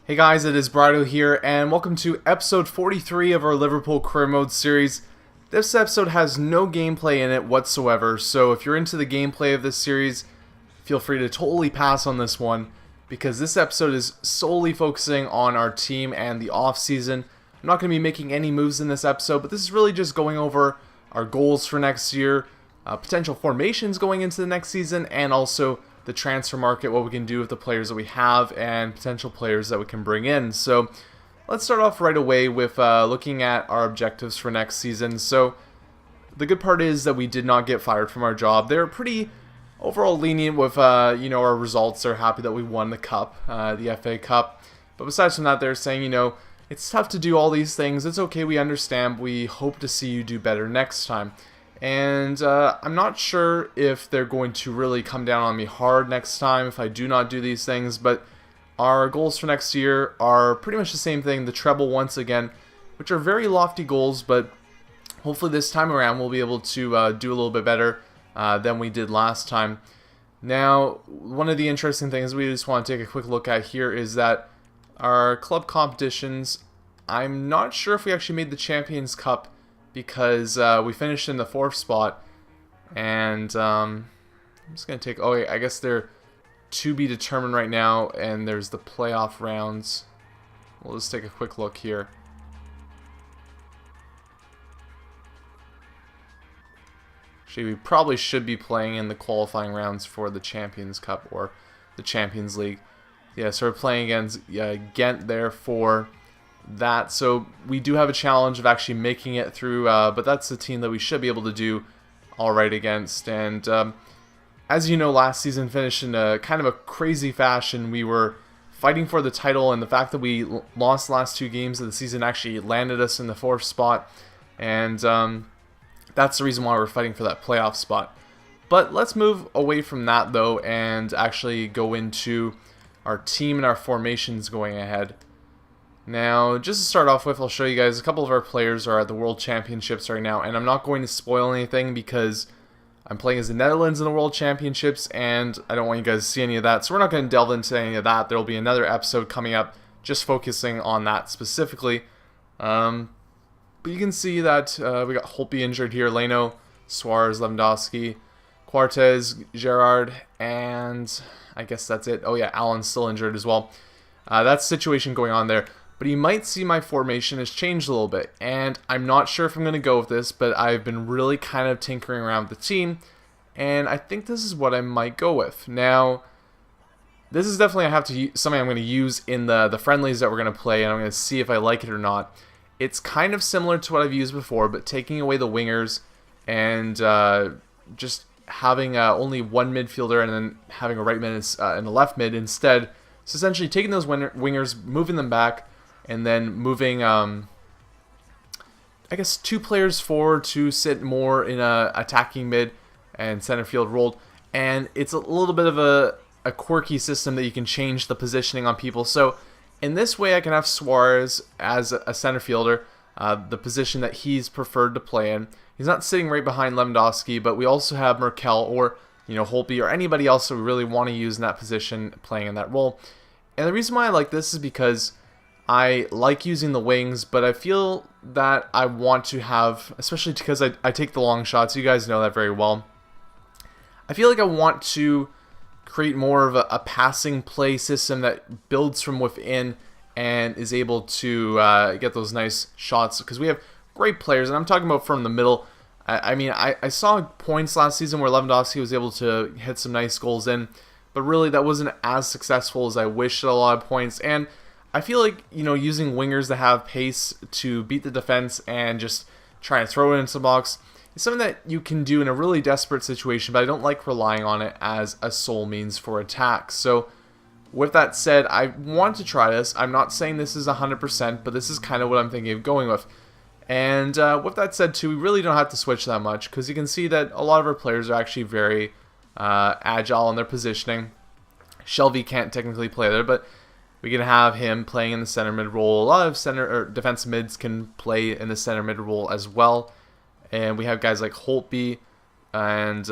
Hey guys, it is Brado here, and welcome to episode 43 of our Liverpool Career Mode series. This episode has no gameplay in it whatsoever, so if you're into the gameplay of this series, feel free to totally pass on this one, because this episode is solely focusing on our team and the off-season. I'm not going to be making any moves in this episode, but this is really just going over our goals for next year, potential formations going into the next season, and also the transfer market, what we can do with the players that we have, and potential players that we can bring in. So let's start off right away with looking at our objectives for next season. So the good part is that we did not get fired from our job. They're pretty overall lenient with our results. They're happy that we won the cup, the FA Cup. But besides from that, they're saying, it's tough to do all these things. It's okay, we understand. We hope to see you do better next time. And I'm not sure if they're going to really come down on me hard next time if I do not do these things, but our goals for next year are pretty much the same thing, the treble once again, which are very lofty goals, but hopefully this time around we'll be able to do a little bit better than we did last time. Now, one of the interesting things we just want to take a quick look at here is that our club competitions, I'm not sure if we actually made the Champions Cup, because we finished in the 4th spot, and I'm just going to take, I guess they're to be determined right now, and there's the playoff rounds. We'll just take a quick look here. Actually, we probably should be playing in the qualifying rounds for the Champions Cup or the Champions League. Yeah, so we're playing against Ghent there for that, so we do have a challenge of actually making it through, but that's the team that we should be able to do alright against. And as you know, last season finished in a kind of a crazy fashion. We were fighting for the title, and the fact that we lost the last 2 games of the season actually landed us in the 4th spot, and that's the reason why we're fighting for that playoff spot. But let's move away from that though and actually go into our team and our formations going ahead. Now, just to start off with, I'll show you guys a couple of our players are at the World Championships right now, and I'm not going to spoil anything because I'm playing as the Netherlands in the World Championships, and I don't want you guys to see any of that, so we're not going to delve into any of that. There will be another episode coming up just focusing on that specifically. But you can see that we got Holtby injured here, Leno, Suarez, Lewandowski, Quartez, Gerrard, and I guess that's it. Oh yeah, Allen's still injured as well. That's the situation going on there. But you might see my formation has changed a little bit, and I'm not sure if I'm going to go with this, but I've been really kind of tinkering around with the team, and I think this is what I might go with. Now, this is definitely something I'm going to use in the friendlies that we're going to play, and I'm going to see if I like it or not. It's kind of similar to what I've used before, but taking away the wingers and just having only one midfielder and then having a right mid and a left mid instead. So essentially taking those wingers, moving them back, and then moving, I guess, 2 players forward to sit more in a attacking mid and center field rolled. And it's a little bit of a quirky system that you can change the positioning on people. So in this way, I can have Suarez as a center fielder, the position that he's preferred to play in. He's not sitting right behind Lewandowski, but we also have Merkel or Holtby or anybody else that we really want to use in that position playing in that role. And the reason why I like this is because I like using the wings, but I feel that I want to have, especially because I take the long shots, you guys know that very well. I feel like I want to create more of a passing play system that builds from within and is able to get those nice shots, because we have great players, and I'm talking about from the middle. I saw points last season where Lewandowski was able to hit some nice goals in, but really that wasn't as successful as I wished at a lot of points. And I feel like, using wingers that have pace to beat the defense and just try and throw it into the box is something that you can do in a really desperate situation, but I don't like relying on it as a sole means for attack. So with that said, I want to try this. I'm not saying this is 100%, but this is kind of what I'm thinking of going with. And with that said too, we really don't have to switch that much, because you can see that a lot of our players are actually very agile in their positioning. Shelby can't technically play there, but we can have him playing in the center mid role. A lot of center or defensive mids can play in the center mid role as well. And we have guys like Holtby and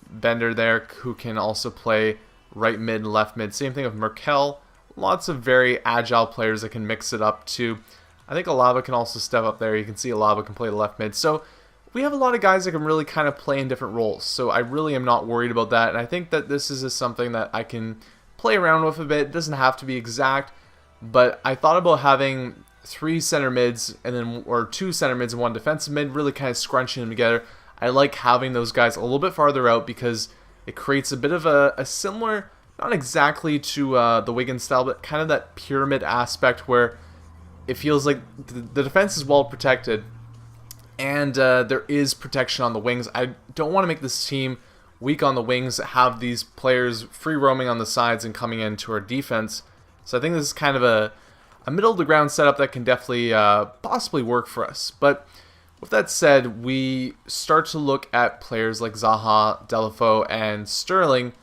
Bender there who can also play right mid, left mid. Same thing with Merkel. A lots of very agile players that can mix it up too. I think Alaba can also step up there. You can see Alaba can play the left mid. So we have a lot of guys that can really kind of play in different roles. So I really am not worried about that. And I think that this is just something that I can play around with a bit. It doesn't have to be exact. But I thought about having 3 center mids and then or 2 center mids and 1 defensive mid, really kind of scrunching them together. I like having those guys a little bit farther out because it creates a bit of a similar, not exactly to the Wigan style, but kind of that pyramid aspect where it feels like the defense is well protected and there is protection on the wings. I don't want to make this team weak on the wings, have these players free roaming on the sides and coming into our defense. So I think this is kind of a middle of the ground setup that can definitely possibly work for us. But with that said, we start to look at players like Zaha, Deulofeu, and Sterling,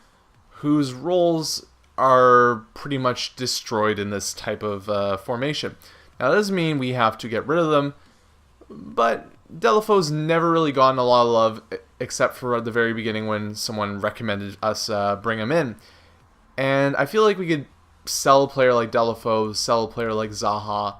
whose roles are pretty much destroyed in this type of formation. Now, that doesn't mean we have to get rid of them, but Deulofeu's never really gotten a lot of love, except for at the very beginning when someone recommended us bring him in. And I feel like we could sell a player like Deulofeu, sell a player like Zaha,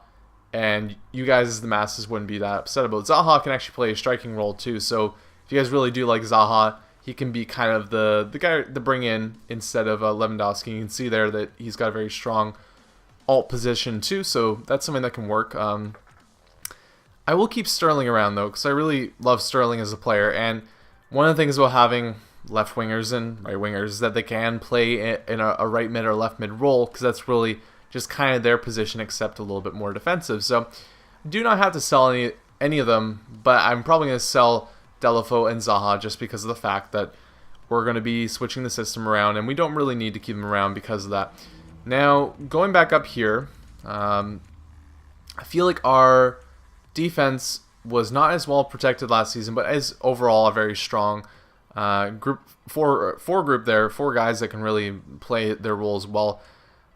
and you guys as the masses wouldn't be that upset about it. Zaha can actually play a striking role too, so if you guys really do like Zaha, he can be kind of the guy to bring in instead of Lewandowski. You can see there that he's got a very strong alt position too, so that's something that can work. I will keep Sterling around though, because I really love Sterling as a player, and one of the things about having left wingers and right wingers is that they can play in a right mid or left mid role, because that's really just kind of their position, except a little bit more defensive. So do not have to sell any of them, but I'm probably going to sell Deulofeu and Zaha just because of the fact that we're going to be switching the system around, and we don't really need to keep them around because of that. Now, going back up here, I feel like our defense was not as well protected last season, but is overall a very strong group. Four group there, 4 guys that can really play their roles well.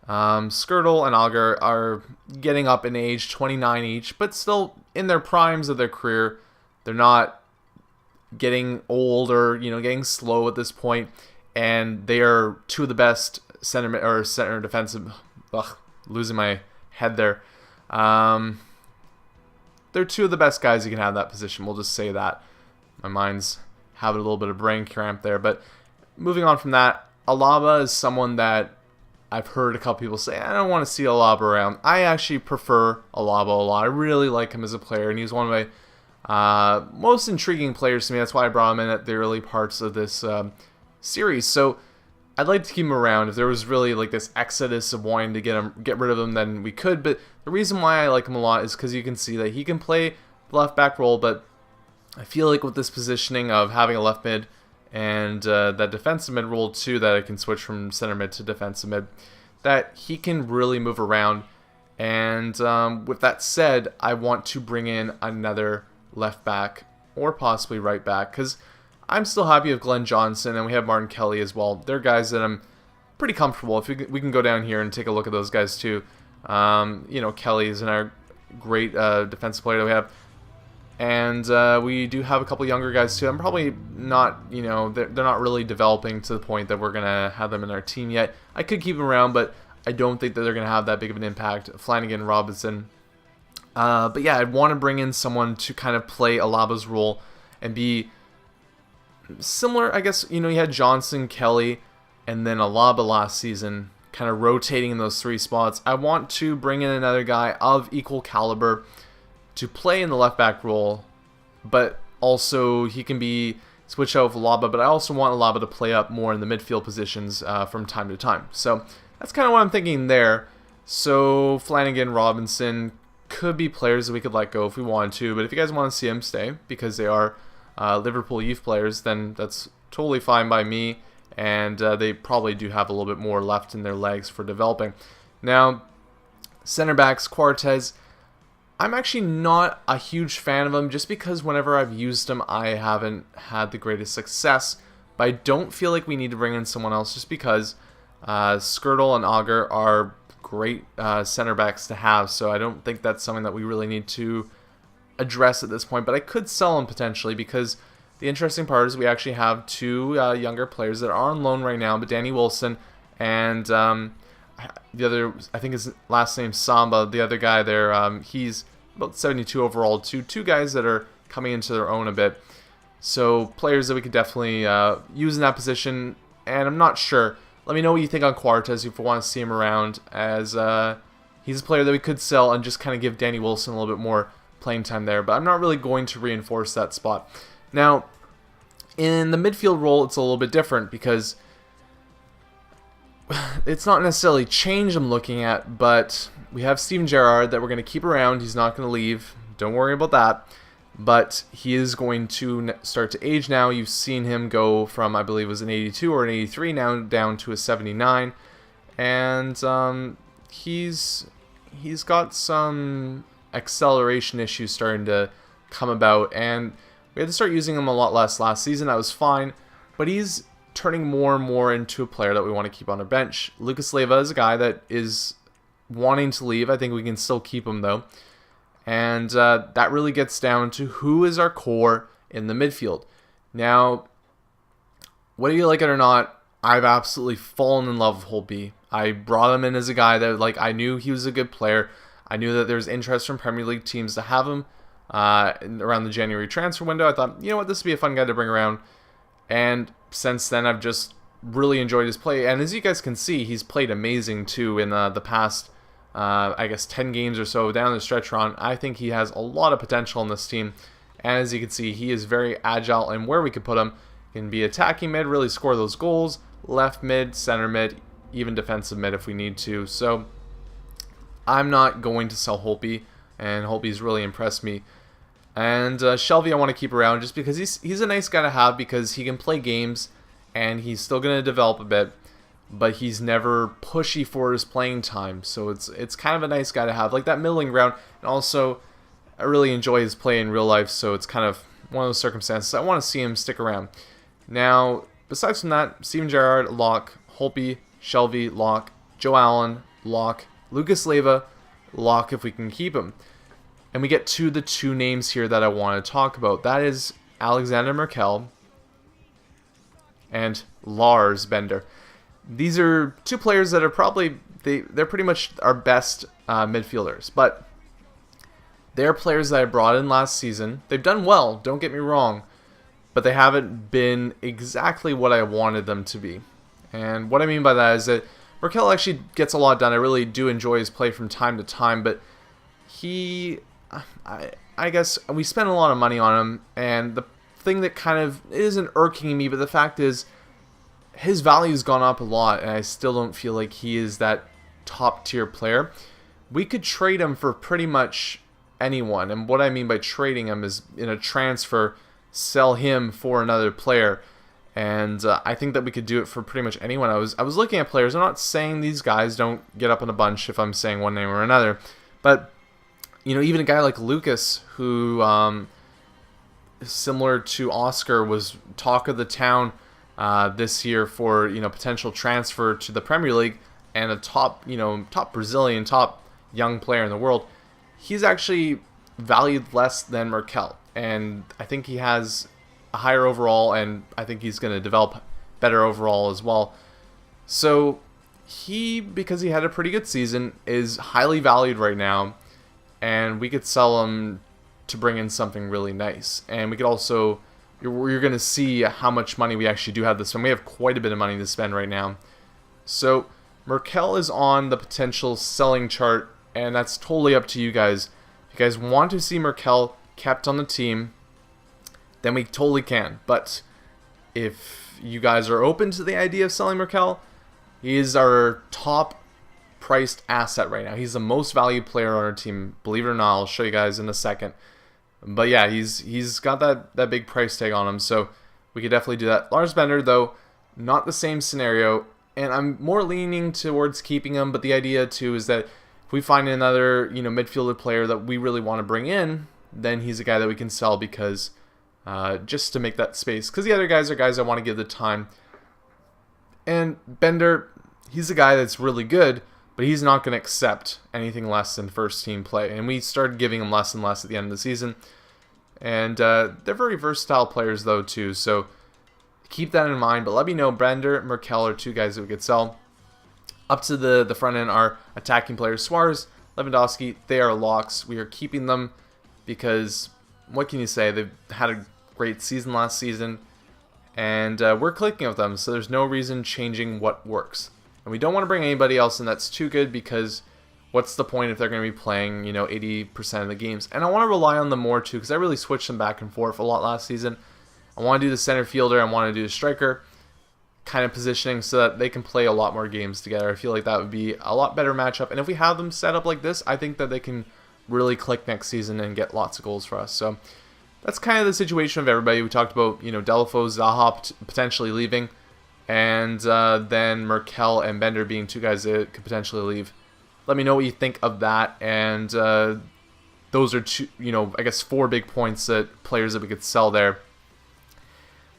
Skirtle and Auger are getting up in age, 29 each, but still in their primes of their career. They're not getting old or getting slow at this point, and they are 2 of the best center defensive. Losing my head there. They're 2 of the best guys you can have in that position. We'll just say that. My mind's having a little bit of brain cramp there, but moving on from that, Alaba is someone that I've heard a couple people say, I don't want to see Alaba around. I actually prefer Alaba a lot. I really like him as a player, and he's one of my most intriguing players to me. That's why I brought him in at the early parts of this series. So I'd like to keep him around. If there was really like this exodus of wanting to get rid of him, then we could. But the reason why I like him a lot is because you can see that he can play the left back role, but I feel like with this positioning of having a left mid and that defensive mid role too, that I can switch from center mid to defensive mid, that he can really move around. And with that said, I want to bring in another left back or possibly right back, because I'm still happy with Glenn Johnson, and we have Martin Kelly as well. They're guys that I'm pretty comfortable. If we can go down here and take a look at those guys too. Kelly is another great defensive player that we have. And we do have a couple younger guys too. I'm probably not, they're not really developing to the point that we're going to have them in our team yet. I could keep them around, but I don't think that they're going to have that big of an impact. Flanagan, Robinson. But yeah, I'd want to bring in someone to kind of play Alaba's role and be similar. I guess, you had Johnson, Kelly, and then Alaba last season, kind of rotating in those 3 spots. I want to bring in another guy of equal caliber to play in the left back role, but also he can be switched out with Alaba, but I also want Alaba to play up more in the midfield positions from time to time. So that's kind of what I'm thinking there. So Flanagan, Robinson could be players that we could let go if we wanted to, but if you guys want to see them stay because they are Liverpool youth players, then that's totally fine by me, and they probably do have a little bit more left in their legs for developing. Now, center backs, Quartez, I'm actually not a huge fan of him just because whenever I've used him, I haven't had the greatest success. But I don't feel like we need to bring in someone else just because Skirtle and Auger are great center backs to have. So I don't think that's something that we really need to address at this point. But I could sell him potentially, because the interesting part is we actually have 2 younger players that are on loan right now, but Danny Wilson and I the other, I think his last name's Samba, the other guy there, he's about 72 overall too. Two guys that are coming into their own a bit. So players that we could definitely use in that position, and I'm not sure. Let me know what you think on Quartes if you want to see him around, as he's a player that we could sell and just kind of give Danny Wilson a little bit more playing time there. But I'm not really going to reinforce that spot. Now, in the midfield role, it's a little bit different because it's not necessarily change I'm looking at, but we have Steven Gerrard that we're going to keep around. He's not going to leave. Don't worry about that. But he is going to start to age now. You've seen him go from, I believe it was an 82 or an 83, now down to a 79. And he's got some acceleration issues starting to come about. And we had to start using him a lot less last season. That was fine. But he's turning more and more into a player that we want to keep on our bench. Lucas Leiva is a guy that is wanting to leave. I think we can still keep him, though. And that really gets down to who is our core in the midfield. Now, whether you like it or not, I've absolutely fallen in love with Holtby. I brought him in as a guy that, I knew he was a good player. I knew that there was interest from Premier League teams to have him around the January transfer window. I thought, you know what, this would be a fun guy to bring around. And since then, I've just really enjoyed his play. And as you guys can see, he's played amazing, too, in the past I guess 10 games or so down the stretch run. I think he has a lot of potential in this team. And as you can see, he is very agile, and where we could put him, he can be attacking mid, really score those goals, left mid, center mid, even defensive mid if we need to. So I'm not going to sell Holtby, and Holtby's really impressed me. And Shelvey I want to keep around just because he's a nice guy to have, because he can play games and he's still going to develop a bit. But he's never pushy for his playing time, so it's kind of a nice guy to have, like that middling ground. And also, I really enjoy his play in real life, so it's kind of one of those circumstances I want to see him stick around. Now, besides from that, Steven Gerrard, lock. Holtby, Shelvey, lock. Joe Allen, lock. Lucas Leiva, lock if we can keep him. And we get to the two names here that I want to talk about. That is Alexander Merkel and Lars Bender. These are two players that are probably, they're pretty much our best midfielders. But they're players that I brought in last season. They've done well, don't get me wrong. But they haven't been exactly what I wanted them to be. And what I mean by that is that Merkel actually gets a lot done. I really do enjoy his play from time to time. But I guess we spent a lot of money on him. And the thing that kind of isn't irking me, but the fact is, his value's gone up a lot, and I still don't feel like he is that top tier player. We could trade him for pretty much anyone, and what I mean by trading him is in a transfer, sell him for another player, and I think that we could do it for pretty much anyone. I was looking at players. I'm not saying these guys don't get up in a bunch if I'm saying one name or another, but you know, even a guy like Lucas, who similar to Oscar, was talk of the town this year for, you know, potential transfer to the Premier League, and a top Brazilian, top young player in the world. He's actually valued less than Merkel, and I think he has a higher overall, and I think he's going to develop better overall as well. So he, because he had a pretty good season, is highly valued right now, and we could sell him to bring in something really nice. And we could also, you're going to see how much money we actually do have this one. We have quite a bit of money to spend right now. So Merkel is on the potential selling chart, and that's totally up to you guys. If you guys want to see Merkel kept on the team, then we totally can. But if you guys are open to the idea of selling Merkel, he is our top priced asset right now. He's the most valued player on our team, believe it or not. I'll show you guys in a second. But yeah, he's got that big price tag on him, so we could definitely do that. Lars Bender, though, not the same scenario, and I'm more leaning towards keeping him. But the idea too is that if we find another, you know, midfielder player that we really want to bring in, then he's a guy that we can sell, because just to make that space. Because the other guys are guys I want to give the time. And Bender, he's a guy that's really good, but he's not going to accept anything less than first team play. And we started giving him less and less at the end of the season. And they're very versatile players, though, too. So keep that in mind. But let me know, Bender, Merkel are two guys that we could sell. Up to the front end are attacking players. Suarez, Lewandowski, they are locks. We are keeping them because, what can you say? They've had a great season last season, and we're clicking with them, so there's no reason changing what works. And we don't want to bring anybody else in that's too good, because what's the point if they're going to be playing, 80% of the games? And I want to rely on them more too, because I really switched them back and forth a lot last season. I want to do the center fielder, I want to do the striker kind of positioning so that they can play a lot more games together. I feel like that would be a lot better matchup. And if we have them set up like this, I think that they can really click next season and get lots of goals for us. So that's kind of the situation of everybody. We talked about, Delafo, Zaha potentially leaving, and then Merkel and Bender being two guys that could potentially leave. Let me know what you think of that. And those are two, I guess 4 big points that players that we could sell there.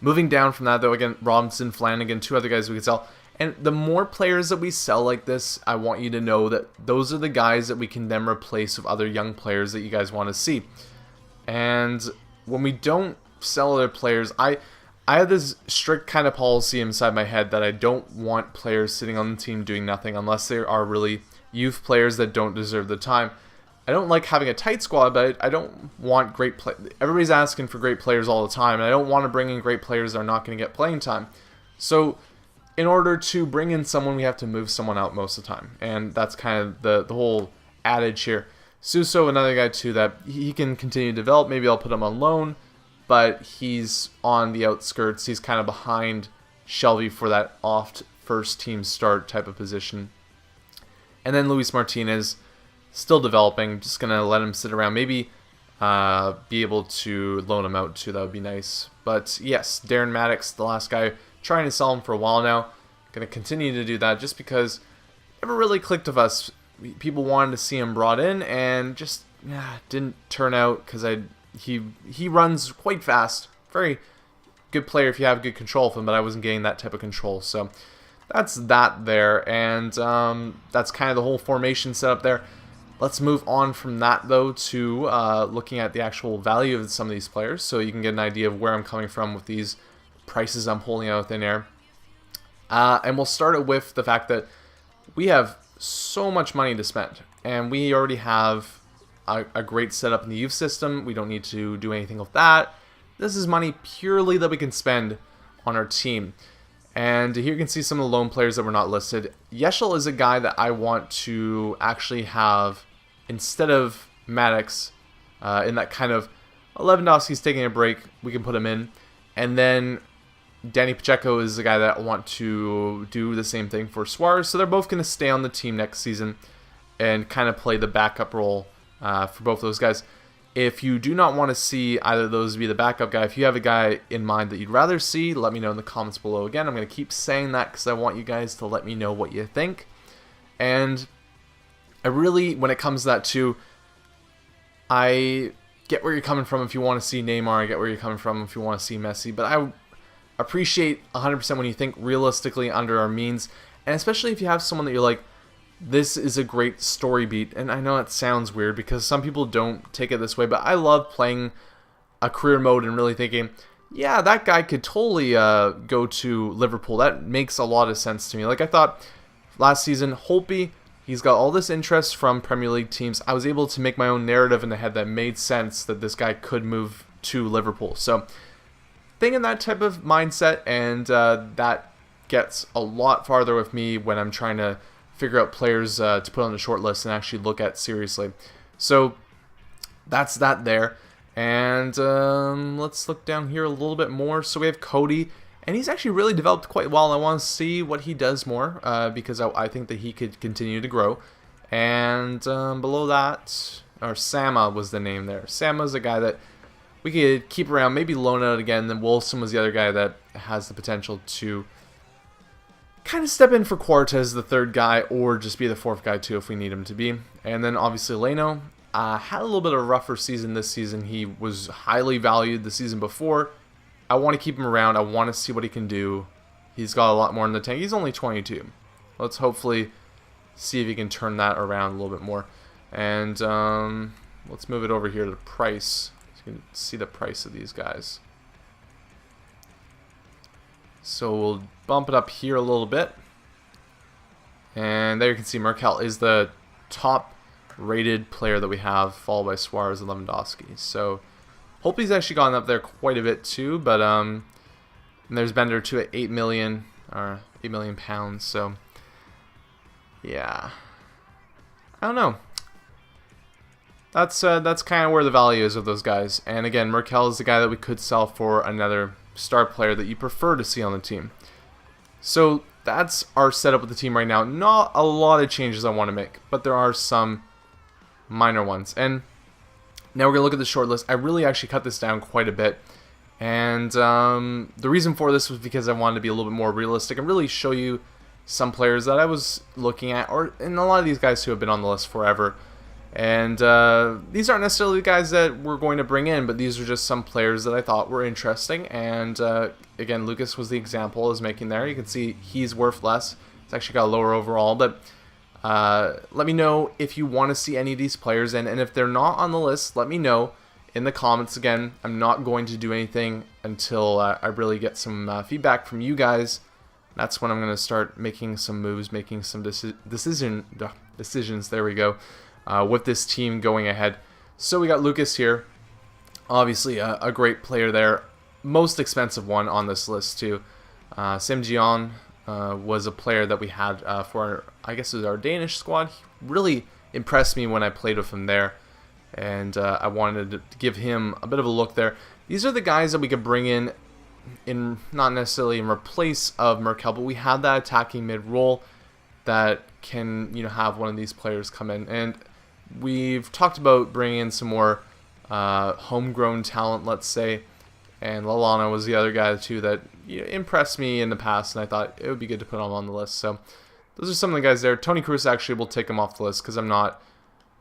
Moving down from that, though, again, Robinson, Flanagan, 2 other guys we could sell. And the more players that we sell like this, I want you to know that those are the guys that we can then replace with other young players that you guys want to see. And when we don't sell other players, I have this strict kind of policy inside my head that I don't want players sitting on the team doing nothing unless they are really youth players that don't deserve the time. I don't like having a tight squad, but I don't want great play. Everybody's asking for great players all the time, and I don't want to bring in great players that are not going to get playing time. So in order to bring in someone, we have to move someone out most of the time, and that's kind of the whole adage here. Suso, another guy too that he can continue to develop. Maybe I'll put him on loan, but he's on the outskirts. He's kind of behind Shelby for that oft first team start type of position. And then Luis Martinez, still developing. Just going to let him sit around. Maybe be able to loan him out too. That would be nice. But yes, Darren Maddox, the last guy, trying to sell him for a while now. Going to continue to do that just because it never really clicked with us. People wanted to see him brought in and just didn't turn out because he runs quite fast. Very good player if you have good control of him, but I wasn't getting that type of control. So that's that there. And that's kind of the whole formation setup there. Let's move on from that, though, to looking at the actual value of some of these players, so you can get an idea of where I'm coming from with these prices I'm pulling out of thin air. And we'll start it with the fact that we have so much money to spend, and we already have a great setup in the youth system. We don't need to do anything with that. This is money purely that we can spend on our team. And here you can see some of the loan players that were not listed. Yeschel is a guy that I want to actually have instead of Maddox in that kind of Lewandowski's taking a break, we can put him in. And then Danny Pacheco is the guy that I want to do the same thing for Suarez. So they're both going to stay on the team next season and kind of play the backup role for both those guys. If you do not want to see either of those be the backup guy, if you have a guy in mind that you'd rather see, let me know in the comments below. Again, I'm going to keep saying that because I want you guys to let me know what you think. And I really, when it comes to that too, I get where you're coming from if you want to see Neymar. I get where you're coming from if you want to see Messi. But I appreciate 100% when you think realistically under our means. And especially if you have someone that you're like, this is a great story beat. And I know it sounds weird because some people don't take it this way, but I love playing a career mode and really thinking, yeah, that guy could totally go to Liverpool. That makes a lot of sense to me. Like I thought last season, Holtby, he's got all this interest from Premier League teams. I was able to make my own narrative in the head that made sense that this guy could move to Liverpool. So think in that type of mindset, and that gets a lot farther with me when I'm trying to figure out players to put on the short list and actually look at seriously. So that's that there. And let's look down here a little bit more. So we have Cody, and he's actually really developed quite well. I want to see what he does more because I think that he could continue to grow. And below that, or Sama was the name there. Sama's a guy that we could keep around, maybe loan out again. Then Wilson was the other guy that has the potential to kind of step in for Quartez, the third guy, or just be the fourth guy too if we need him to be. And then obviously Leno had a little bit of a rougher season this season. He was highly valued the season before. I want to keep him around. I want to see what he can do. He's got a lot more in the tank. He's only 22. Let's hopefully see if he can turn that around a little bit more. And let's move it over here to the price. So you can see the price of these guys. So we'll bump it up here a little bit. And there you can see Merkel is the top rated player that we have, followed by Suarez and Lewandowski. So hope he's actually gone up there quite a bit too, but and there's Bender too at 8 million or 8 million pounds. So yeah, I don't know. That's kind of where the value is of those guys. And again, Merkel is the guy that we could sell for another star player that you prefer to see on the team. So that's our setup with the team right now. Not a lot of changes I want to make, but there are some minor ones. And now we're going to look at the short list. I really actually cut this down quite a bit. And the reason for this was because I wanted to be a little bit more realistic and really show you some players that I was looking at, and a lot of these guys who have been on the list forever. And these aren't necessarily the guys that we're going to bring in, but these are just some players that I thought were interesting. And again, Lucas was the example I was making there. You can see he's worth less. It's actually got a lower overall. But let me know if you want to see any of these players. And if they're not on the list, let me know in the comments. Again, I'm not going to do anything until I really get some feedback from you guys. That's when I'm going to start making some moves, making some decisions. There we go. With this team going ahead. So we got Lucas here. Obviously a great player there. Most expensive one on this list too. Sim Jion was a player that we had for, I guess it was our Danish squad. He really impressed me when I played with him there. And I wanted to give him a bit of a look there. These are the guys that we could bring in not necessarily in replace of Merkel, but we have that attacking mid role that can, have one of these players come in. And we've talked about bringing in some more homegrown talent, let's say, and Lallana was the other guy too that impressed me in the past, and I thought it would be good to put him on the list. So those are some of the guys there. Tony Cruz actually will take him off the list because I'm not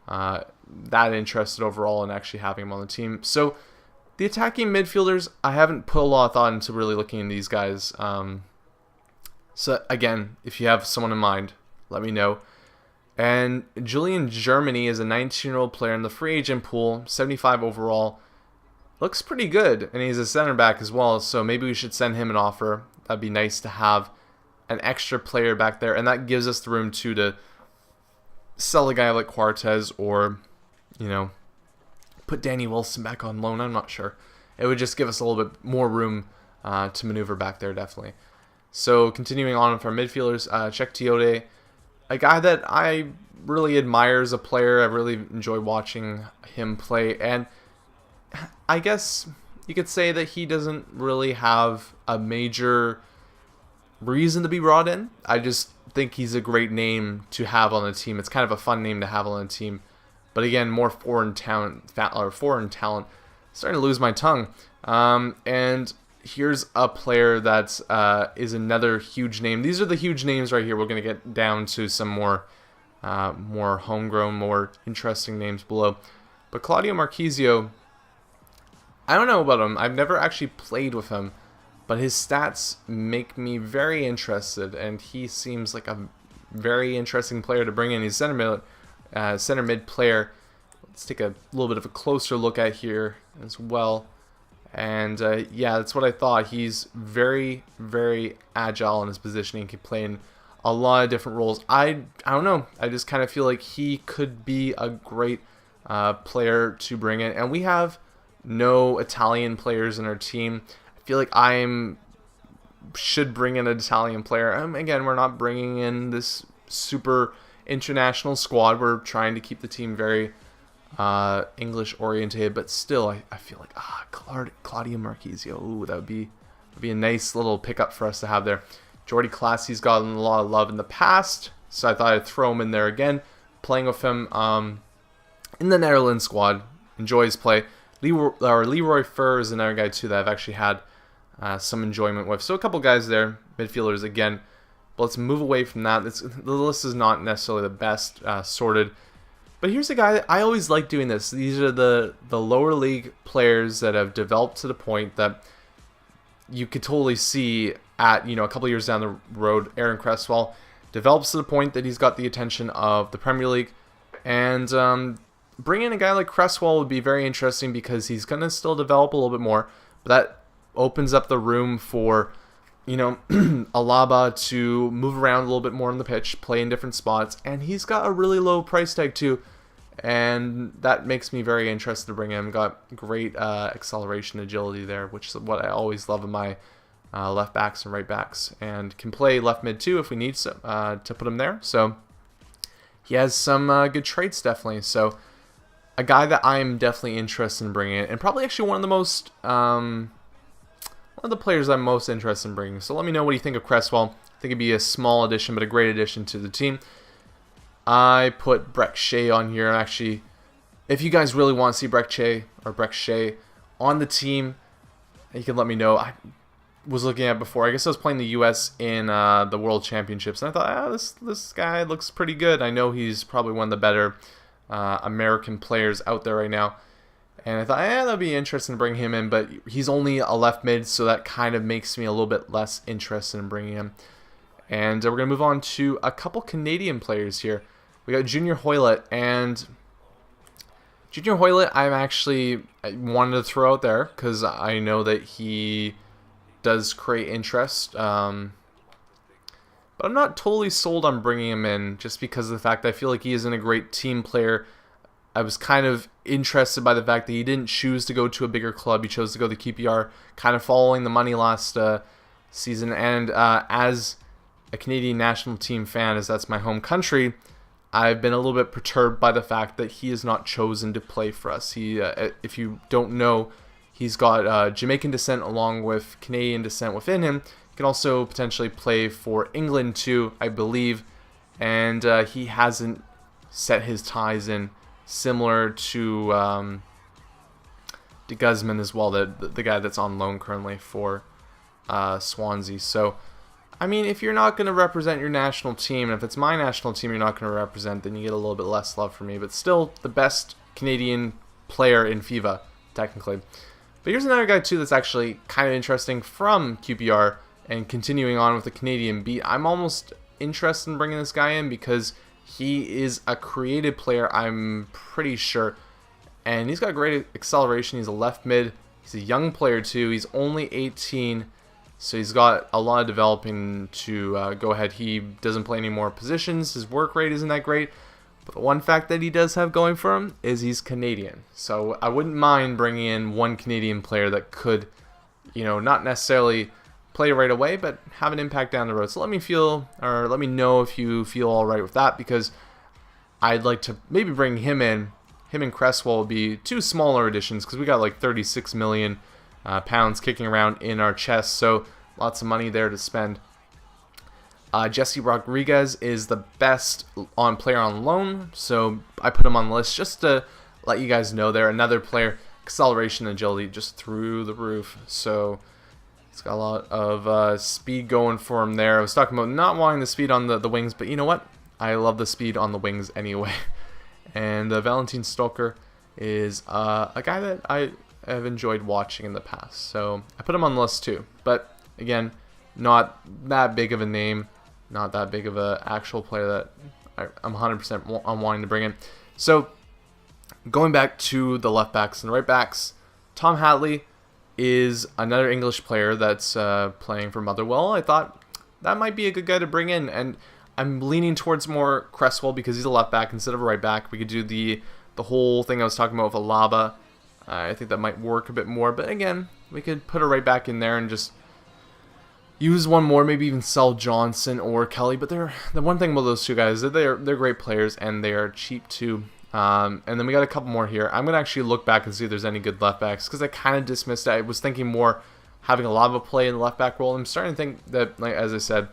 that interested overall in actually having him on the team. So the attacking midfielders, I haven't put a lot of thought into really looking at these guys. So again, if you have someone in mind, let me know. And Julian Germany is a 19-year-old player in the free agent pool, 75 overall. Looks pretty good, and he's a center back as well, so maybe we should send him an offer. That'd be nice to have an extra player back there, and that gives us the room too to sell a guy like Quartez or, put Danny Wilson back on loan. I'm not sure. It would just give us a little bit more room to maneuver back there, definitely. So continuing on with our midfielders, Czech Teode, a guy that I really admire as a player. I really enjoy watching him play, and I guess you could say that he doesn't really have a major reason to be brought in. I just think he's a great name to have on the team. It's kind of a fun name to have on the team. But again, more foreign talent. Starting to lose my tongue. And here's a player that is another huge name. These are the huge names right here. We're going to get down to some more homegrown, more interesting names below. But Claudio Marchisio, I don't know about him. I've never actually played with him, but his stats make me very interested, and he seems like a very interesting player to bring in. He's center mid player. Let's take a little bit of a closer look at here as well. And yeah, that's what I thought. He's very, very agile in his positioning. He can play in a lot of different roles. I don't know. I just kind of feel like he could be a great player to bring in. And we have no Italian players in our team. I feel like should bring in an Italian player. Again, we're not bringing in this super international squad. We're trying to keep the team very English oriented, but still I feel like Claudio Marchisio, ooh, that would be a nice little pickup for us to have there. Jordi Classy's gotten a lot of love in the past, so I thought I'd throw him in there again. Playing with him in the Netherlands squad, enjoy his play. Leroy Fur is another guy too that I've actually had some enjoyment with. So a couple guys there, midfielders again. But let's move away from that. The list is not necessarily the best sorted. But here's a guy that I always like doing this. These are the lower league players that have developed to the point that you could totally see at, a couple years down the road, Aaron Cresswell develops to the point that he's got the attention of the Premier League. And bringing in a guy like Cresswell would be very interesting because he's going to still develop a little bit more. But that opens up the room for Alaba to move around a little bit more on the pitch, play in different spots, and he's got a really low price tag too, and that makes me very interested to bring him. Got great acceleration, agility there, which is what I always love in my left backs and right backs, and can play left mid too if we need to put him there. So he has some good traits definitely. So a guy that I am definitely interested in bringing in, and probably actually one of the most one of the players I'm most interested in bringing. So let me know what you think of Cresswell. I think it'd be a small addition, but a great addition to the team. I put Breck Shea on here. Actually, if you guys really want to see Breck Shea on the team, you can let me know. I was looking at before. I guess I was playing the U.S. in the World Championships, and I thought, this guy looks pretty good. I know he's probably one of the better American players out there right now. And I thought, that'd be interesting to bring him in, but he's only a left mid, so that kind of makes me a little bit less interested in bringing him. And we're going to move on to a couple Canadian players here. We got Junior Hoylett, and Junior Hoylett I wanted to throw out there because I know that he does create interest. But I'm not totally sold on bringing him in just because of the fact that I feel like he isn't a great team player. I was kind of interested by the fact that he didn't choose to go to a bigger club. He chose to go to QPR, kind of following the money last season. And as a Canadian national team fan, as that's my home country, I've been a little bit perturbed by the fact that he has not chosen to play for us. He, if you don't know, he's got Jamaican descent along with Canadian descent within him. He can also potentially play for England too, I believe. And he hasn't set his ties in, similar to Guzman as well, the guy that's on loan currently for Swansea. So, I mean, if you're not going to represent your national team, and if it's my national team you're not going to represent, then you get a little bit less love from me. But still, the best Canadian player in FIFA, technically. But here's another guy, too, that's actually kind of interesting from QPR, and continuing on with the Canadian beat. I'm almost interested in bringing this guy in because he is a creative player, I'm pretty sure. And he's got great acceleration. He's a left mid. He's a young player, too. He's only 18. So he's got a lot of developing to go ahead. He doesn't play any more positions. His work rate isn't that great. But the one fact that he does have going for him is he's Canadian. So I wouldn't mind bringing in one Canadian player that could, not necessarily play right away, but have an impact down the road. So let me know if you feel all right with that, because I'd like to maybe bring him in. Him and Cresswell will be two smaller additions because we got like 36 million pounds kicking around in our chest, so lots of money there to spend. Jesse Rodriguez is the best player on loan, so I put him on the list just to let you guys know there. Another player, acceleration and agility just through the roof, so he's got a lot of speed going for him there. I was talking about not wanting the speed on the wings, but you know what? I love the speed on the wings anyway. And Valentin Stoker is a guy that I have enjoyed watching in the past, so I put him on the list too. But again, not that big of a name, not that big of an actual player that I'm 100% on wanting to bring in. So going back to the left backs and right backs, Tom Hadley is another English player that's playing for Motherwell. I thought that might be a good guy to bring in, and I'm leaning towards more Cresswell because he's a left back instead of a right back. We could do the whole thing I was talking about with Alaba. I think that might work a bit more, but again, we could put a right back in there and just use one more, maybe even sell Johnson or Kelly. But the one thing about those two guys is that they're great players and they are cheap too. And then we got a couple more here. I'm gonna actually look back and see if there's any good left backs because I kind of dismissed it. I was thinking more having Alaba play in the left back role. I'm starting to think that, like as I said,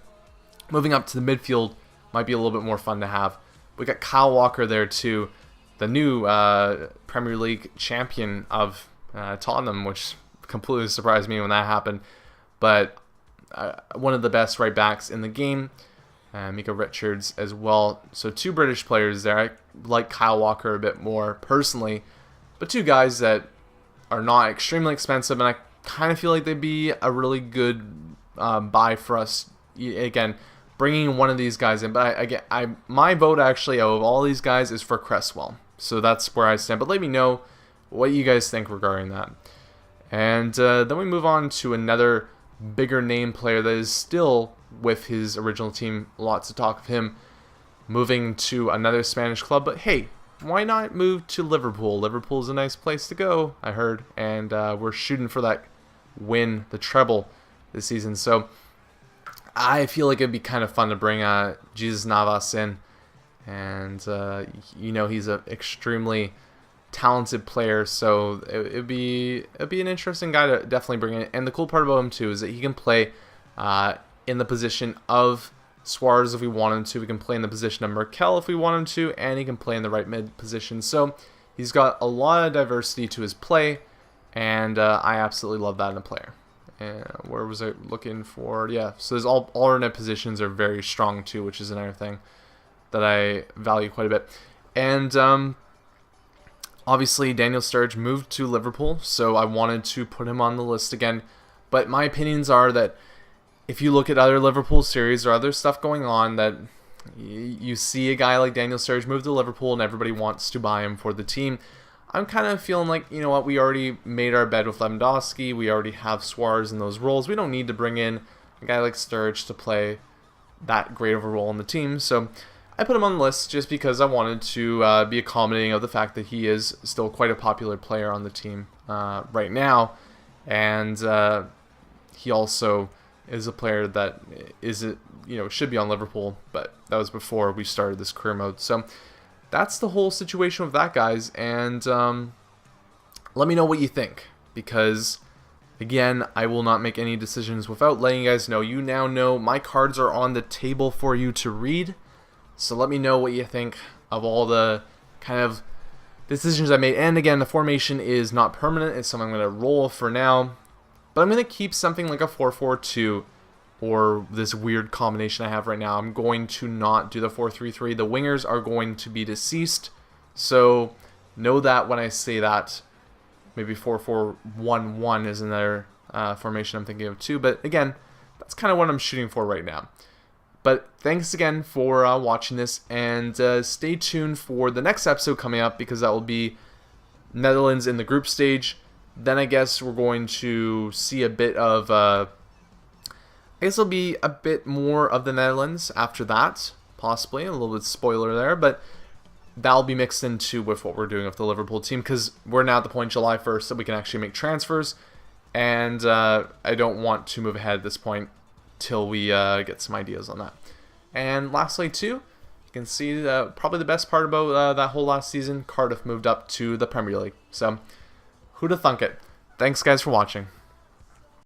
moving up to the midfield might be a little bit more fun to have. We got Kyle Walker there too, the new Premier League champion of Tottenham, which completely surprised me when that happened. But one of the best right backs in the game, Mika Richards as well. So two British players there. I like Kyle Walker a bit more personally, but two guys that are not extremely expensive, and I kind of feel like they'd be a really good buy for us. Again, bringing one of these guys in, but my vote actually out of all these guys is for Cresswell. So that's where I stand. But let me know what you guys think regarding that. And then we move on to another bigger name player that is still with his original team. Lots of talk of him moving to another Spanish club, but hey, why not move to Liverpool? Liverpool's a nice place to go, I heard, and we're shooting for that win, the treble this season. So I feel like it'd be kind of fun to bring Jesus Navas in, and he's an extremely talented player, so it'd be an interesting guy to definitely bring in. And the cool part about him too is that he can play in the position of Suarez if we want him to. We can play in the position of Merkel if we want him to, and he can play in the right mid position. So he's got a lot of diversity to his play, and I absolutely love that in a player. And where was I looking for? Yeah, so his alternate positions are very strong too, which is another thing that I value quite a bit. And obviously Daniel Sturridge moved to Liverpool, so I wanted to put him on the list again. But my opinions are that if you look at other Liverpool series or other stuff going on, that you see a guy like Daniel Sturridge move to Liverpool and everybody wants to buy him for the team. I'm kind of feeling like, you know what, we already made our bed with Lewandowski. We already have Suarez in those roles. We don't need to bring in a guy like Sturridge to play that great of a role in the team. So I put him on the list just because I wanted to be accommodating of the fact that he is still quite a popular player on the team right now. And he also is a player that should be on Liverpool, but that was before we started this career mode. So that's the whole situation with that, guys. And let me know what you think, because again, I will not make any decisions without letting you guys know. You now know my cards are on the table for you to read. So let me know what you think of all the kind of decisions I made. And again, the formation is not permanent. It's something I'm going to roll for now. But I'm going to keep something like a 4-4-2 or this weird combination I have right now. I'm going to not do the 4-3-3. The wingers are going to be deceased. So know that when I say that. Maybe 4-4-1-1 is another formation I'm thinking of too. But again, that's kind of what I'm shooting for right now. But thanks again for watching this, and stay tuned for the next episode coming up, because that will be Netherlands in the group stage. Then I guess we're going to see a bit of, I guess it'll be a bit more of the Netherlands after that, possibly. A little bit spoiler there, but that'll be mixed into with what we're doing with the Liverpool team, because we're now at the point July 1st that we can actually make transfers, and I don't want to move ahead at this point till we get some ideas on that. And lastly too, you can see probably the best part about that whole last season, Cardiff moved up to the Premier League. So who'da thunk it? Thanks guys for watching.